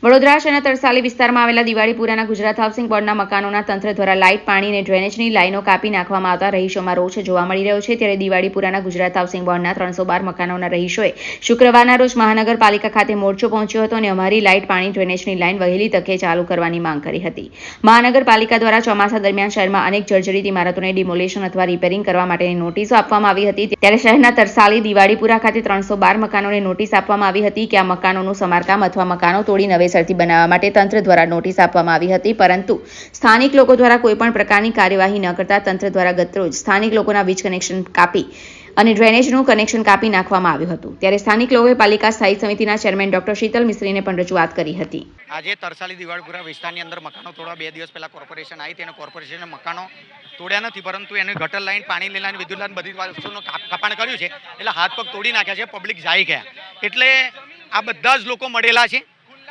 વડોદરા શહેરના તરસાલી વિસ્તારમાં આવેલા દિવાળીપુરાના ગુજરાત હાઉસિંગ બોર્ડના મકાનોના તંત્ર દ્વારા લાઇટ, પાણી અને ડ્રેનેજની લાઇનો કાપી નાખવામાં આવતા રહીશોમાં રોષ જોવા મળી રહ્યો છે. ત્યારે દિવાળીપુરાના ગુજરાત હાઉસિંગ બોર્ડના 312 મકાનોના રહીશોએ શુક્રવારના રોજ મહાનગરપાલિકા ખાતે મોરચો પહોંચ્યો હતો અને અમારી લાઇટ, પાણી, ડ્રેનેજની લાઇન વહેલી તકે ચાલુ કરવાની માંગ કરી હતી. મહાનગરપાલિકા દ્વારા ચોમાસા દરમિયાન શહેરમાં અનેક જર્જરિત ઇમારતોને ડિમોલેશન અથવા રિપેરિંગ કરવા માટેની નોટિસો આપવામાં આવી હતી. ત્યારે શહેરના તરસાલી દિવાળીપુરા ખાતે 312 મકાનોને નોટિસ આપવામાં આવી હતી કે આ મકાનોનું સમારકામ અથવા મકાનો તોડી નવેસરથી બનાવવા માટે તંત્ર દ્વારા નોટિસ આપવામાં આવી હતી, પરંતુ સ્થાનિક લોકો દ્વારા કોઈપણ પ્રકારની કાર્યવાહી ન કરતા તંત્ર દ્વારા ગતરોજ સ્થાનિક લોકોના વીજ કનેક્શન કાપી અને ડ્રેનેજનું કનેક્શન કાપી નાખવામાં આવ્યું હતું. ત્યારે સ્થાનિક લોકોએ પાલિકા સ્થાયી સમિતિના ચેરમેન ડોક્ટર શીતલ મિસ્ત્રીને પણ રજૂઆત કરી હતી. આજે તરસાલી દિવાળીપુરા વિસ્તારની અંદર મકાનો તોડવા 2 દિવસ પહેલા કોર્પોરેશન આવી તેને કોર્પોરેશને મકાનો તોડ્યા નથી, પરંતુ એને ગટર લાઈન, પાણી લાઈન, વિદ્યુત લાઈન બધી વસ્તુનું કાપાણ કર્યું છે. એટલે હાથ પગ તોડી નાખ્યા છે, પબ્લિક જાય ગયા. એટલે આ બધા જ લોકો મળેલા છે,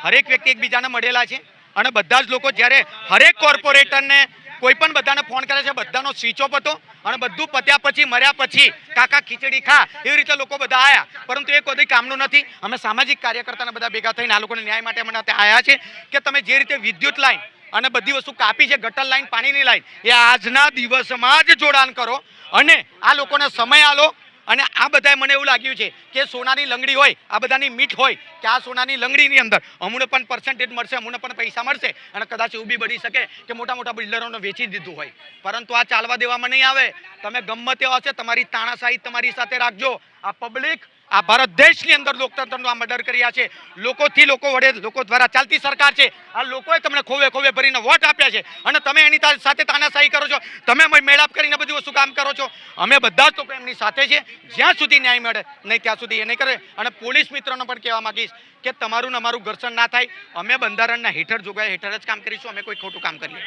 હરેક વ્યક્તિ એકબીજાને મળેલા છે અને બધા જ લોકો જ્યારે હરેક કોર્પોરેટરને કોઈ પણ બધાને ફોન કરે છે, બધાનો સ્વિચ ઓફ હતો અને બધું પત્યા પછી મર્યા પછી કાકા ખીચડી ખા એવી રીતે લોકો બધા આવ્યા, પરંતુ એ કોઈ કામનું નથી. અમે સામાજિક કાર્યકર્તાને બધા ભેગા થઈને આ લોકોને ન્યાય માટે અમે આવ્યા છે કે તમે જે રીતે વિદ્યુત લાઈન અને બધી વસ્તુ કાપી છે, ગટર લાઈન, પાણીની લાઈન, એ આજના દિવસમાં જ જોડાણ કરો અને આ લોકોને સમય આલો. અને આ બધાએ મને એવું લાગ્યું છે કે સોનાની લંગડી હોય, આ બધાની મીઠ હોય કે આ સોનાની લંગડીની અંદર અમુને પણ પર્સન્ટેજ મળશે, અમુને પણ પૈસા મળશે અને કદાચ એવું બી બની શકે કે મોટા મોટા બિલ્ડરોને વેચી દીધું હોય, પરંતુ આ ચાલવા દેવામાં નહીં આવે. તમે ગમે તે હશે તમારી તાણાશાહી તમારી સાથે રાખજો. આ પબ્લિક આ ભારત દેશની અંદર લોકતંત્રનું આ મર્ડર કર્યા છે. લોકોથી લોકો વડે લોકો દ્વારા ચાલતી સરકાર છે. આ લોકોએ તમને ખોવે ખોવે ભરીને વોટ આપ્યા છે અને તમે એની સાથે તાનાશાહી કરો છો, તમે મેળાપ કરીને બધી વસ્તુ કામ કરો છો. અમે બધા જ લોકો એમની સાથે છે. જ્યાં સુધી ન્યાય મળે નહીં ત્યાં સુધી એ નહીં કરે. અને પોલીસ મિત્રોને પણ કહેવા માંગીશ કે તમારું ને અમારું ઘર્ષણ ના થાય. અમે બંધારણના હેઠળ જોગવાઈ હેઠળ જ કામ કરીશું. અમે કોઈ ખોટું કામ કરીએ.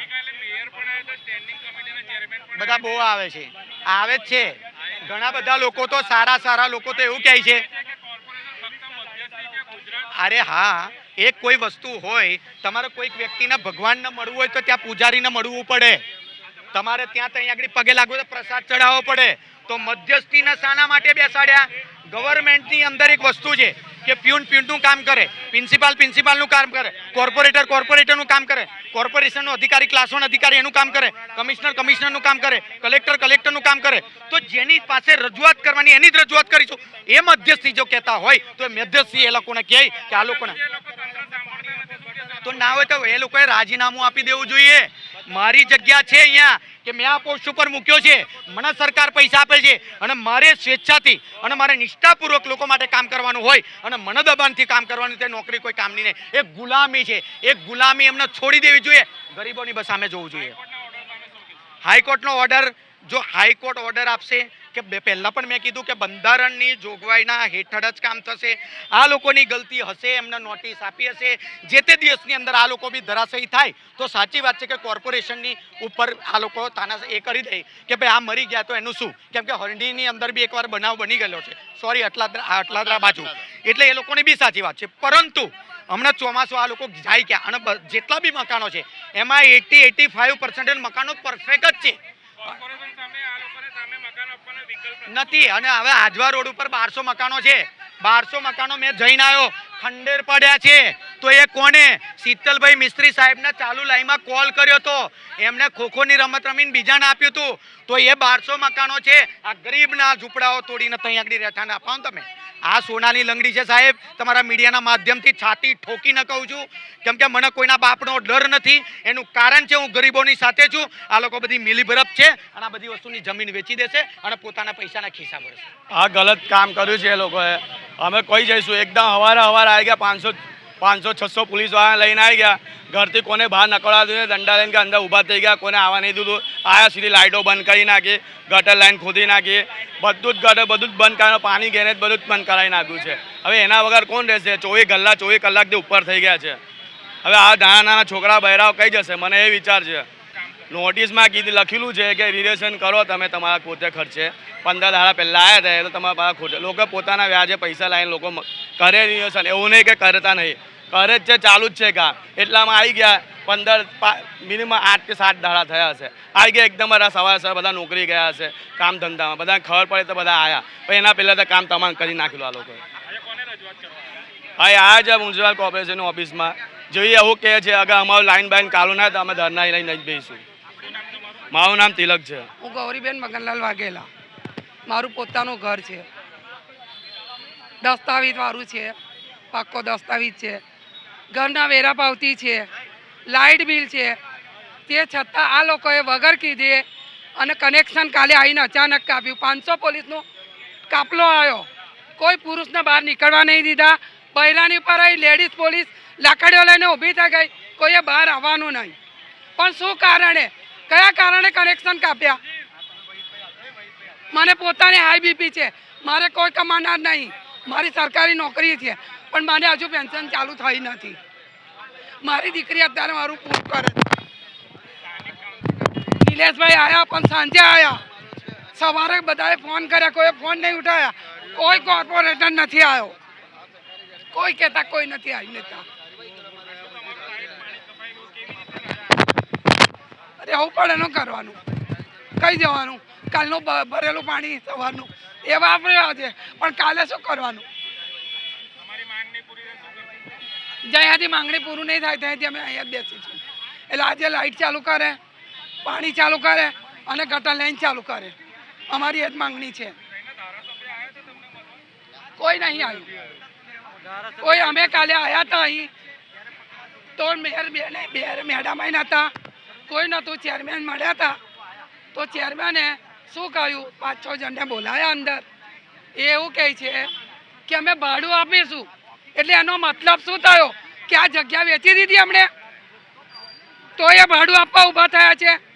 બધા બહુ આવે છે, આવે જ છે. ઘણા બધા લોકો તો સારા લોકો તો એવું કહે છે, અરે હા, એક કોઈ વસ્તુ હોય, તમારે કોઈક વ્યક્તિને ભગવાનને મળવું હોય તો ત્યાં પૂજારીને મળવું પડે. તમારે ત્યાં આગળ પગે લાગવું તો પ્રસાદ ચડાવવો પડે. તો મધ્યસ્થીને શાના માટે બેસાડ્યા? ગવર્મેન્ટની અંદર એક વસ્તુ છે કે પ્યુનનું કામ કરે, પ્રિન્સિપાલનું કામ કરે, કોર્પોરેટરનું કામ કરે, કોર્પોરેશનનો અધિકારી ક્લાસ 1 અધિકારી એનું કામ કરે, કમિશનરનું કામ કરે, કલેક્ટરનું કામ કરે. તો જેની પાસે રજૂઆત કરવાની એની જ રજૂઆત કરીશું. એ મધ્યસ્થી જો કહેતા હોય તો એ મધ્યસ્થી એ લોકોને કહે કે આ લોકોને તો ના હોય તો એ લોકોએ રાજીનામું આપી દેવું જોઈએ. મારી જગ્યા છે અહીંયા કે મેં આ પોસ્ટ ઉપર મૂક્યો છે, મને સરકાર પૈસા આપે છે અને મારે સ્વેચ્છાથી અને મારે નિષ્ઠાપૂર્વક લોકો માટે કામ કરવાનું હોય અને મને દબાણથી કામ કરવાનું, તે નોકરી કોઈ કામની નહીં. એ ગુલામી છે. એ ગુલામી એમને છોડી દેવી જોઈએ. ગરીબોની બસ સામે જોવું જોઈએ. હાઈકોર્ટનો ઓર્ડર, જો હાઈકોર્ટ ઓર્ડર આપશે કે પહેલા પણ મેં કીધું કે બંધારણની જોગવાઈના હેઠળ જ કામ થશે. આ લોકોની ગલતી હશે, એમને નોટિસ આપી હશે, જે તે દિવસની અંદર આ લોકો બી ધરાશયી થાય તો સાચી વાત છે કે કોર્પોરેશનની ઉપર આ લોકો એ કરી દે કે ભાઈ આ મરી ગયા તો એનું શું. કેમ કે હરણીની અંદર બી એકવાર બનાવ બની ગયેલો છે, સોરી અટલાદરા બાજુ, એટલે એ લોકોની બી સાચી વાત છે. પરંતુ હમણાં ચોમાસું આ લોકો જાય ક્યાં? અને જેટલા બી મકાનો છે એમાં 80-85% મકાનો પરફેક્ટ જ છે, નથી. અને હવે આજવા રોડ ઉપર 1200 મકાનો છે. 1200 મકાનો મેં જઈને આવ્યો, ખંડેર પડ્યા છે. તો એ કોને? શીતલભાઈ મિસ્ત્રી સાહેબને ચાલુ લાઈનમાં કોલ કર્યો હતો, એમને ખોખોની રમત રમીને બીજાને આપ્યું હતું. તો એ 1200 મકાનો છે. આ ગરીબના ઝૂંપડાઓ તોડીને ત્યાં આગળ રહેઠાને અપાવો તમે. આ સોનાની લંગડી છે સાહેબ. તમારા મીડિયાના માધ્યમથી છાતી ઠોકીને કહું છું, કેમ કે મને કોઈના બાપનો ડર નથી. એનું કારણ છે હું ગરીબોની સાથે છું. આ લોકો બધી મિલીભરત છે અને આ બધી વસ્તુની જમીન વેચી દેશે અને પોતાના પૈસાના ખિસ્સા ભરશે. આ ગલત કામ કર્યું છે એ લોકોએ. અમે કોઈ જઈશું એકદમ હવારે આવી ગયા, 500-600 પોલીસ વાળા લઈને આવી ગયા. ઘરથી કોને બહાર નકળવા દીધું, દંડા લઈને અંદર ઊભા થઈ ગયા, કોને આવવા નહીં દીધું. આયા સીધી લાઇટો બંધ કરી નાખી, ગટર લાઈન ખોદી નાખી, બધું જ બંધ કરાયું, પાણી ગેરેજ બધું જ બંધ કરાવી નાખ્યું છે. હવે એના વગર કોણ રહેશે? 24 કલાકથી ઉપર થઈ ગયા છે. હવે આ નાના છોકરા બહેરાઓ કઈ જશે? મને એ વિચાર છે. નોટિસમાં લખેલું છે કે રિલેશન કરો તમે તમારા પોતે ખર્ચે. 15 દાડા પહેલાં આવ્યા હતા એટલે તમારા પાસે ખોટે લોકો પોતાના વ્યાજે પૈસા લાવીને લોકો કરે રિલેશન. એવું નહીં કે કરતા નહીં, કરે જ છે, ચાલુ જ છે કામ. એટલામાં આવી ગયા મિનિમમ 8 કે 7 દાડા થયા હશે. આવી ગયા એકદમ સવારે બધા નોકરી ગયા હશે, કામ ધંધામાં બધાને ખબર પડે તો બધા આવ્યા. પણ એના પહેલાં તો કામ તમામ કરી નાખેલું આ લોકોએ. હા, આ જ મ્યુનિસિપલ કોર્પોરેશનની ઓફિસમાં જોઈએ એવું કહે છે અગર અમારું લાઈન બાઈન કાલું ના તો અમે ધરના લઈને જ બેસીશું. મારું નામ તિલક છે. હું ગૌરીબેન મગનલાલ વાઘેલા. મારું પોતાનું ઘર છે, દસ્તાવેજ વાળું છે, પાક્કો દસ્તાવેજ છે, ઘરના વેરા પાવતી છે, લાઇટ બિલ છે. તે છતાં આ લોકોએ વગર કીધે અને કનેક્શન કાલે આવીને અચાનક કાપ્યું. 500 પોલીસનો કાપલો આવ્યો, કોઈ પુરુષને બહાર નીકળવા નહીં દીધા. બૈરાની પર આવી લેડીઝ પોલીસ લાકડીઓ લઈને ઊભી થઈ ગઈ, કોઈએ બહાર આવવાનું નહીં. પણ શું કારણે, કયા કારણે કનેક્શન કાપ્યા? મને પોતાને હાઈ બીપી છે, મારે કોઈ કમાનાર નહીં, મારી સરકારી નોકરી છે, પણ મને હજુ પેન્શન ચાલુ થઈ નથી. મારી દીકરી અત્યારે મારું પૂરું કરે છે. નિલેશભાઈ આવ્યા પણ સાંજે આવ્યા, સવારે બધાએ ફોન કર્યા, કોઈ ફોન નહીં ઉઠાયા. કોઈ કોર્પોરેટર નથી આવ્યો, કોઈ કહેતા કોઈ નથી આવી નેતા. રહેવું પડે એનું કરવાનું, કઈ જવાનું. કાલનું ભરેલું પાણી સવારનું એ વાપર્યા છે, પણ કાલે શું કરવાનું? જ્યાંથી માંગણી પૂરું નહીં થાય ત્યાંથી અમે અહીંયા જ બેસીશું. એટલે આજે લાઇટ ચાલુ કરે, પાણી ચાલુ કરે અને ગટર લાઈન ચાલુ કરે. અમારી એ જ માંગણી છે. કોઈ નહીં આવ્યું. કોઈ અમે કાલે આવ્યા હતા અહીં તો મેડમ નહોતા, કોઈ નહોતું. ચેરમેન મળ્યા હતા તો ચેરમેને શું કહ્યું, 5-6 જણને બોલાયા અંદર. એ એવું કહે છે કે અમે ભાડું આપીશું. એટલે એનો મતલબ શું થયો કે આ જગ્યા વેચી દીધી અમને, તો એ ભાડું આપવા ઊભા થયા છે.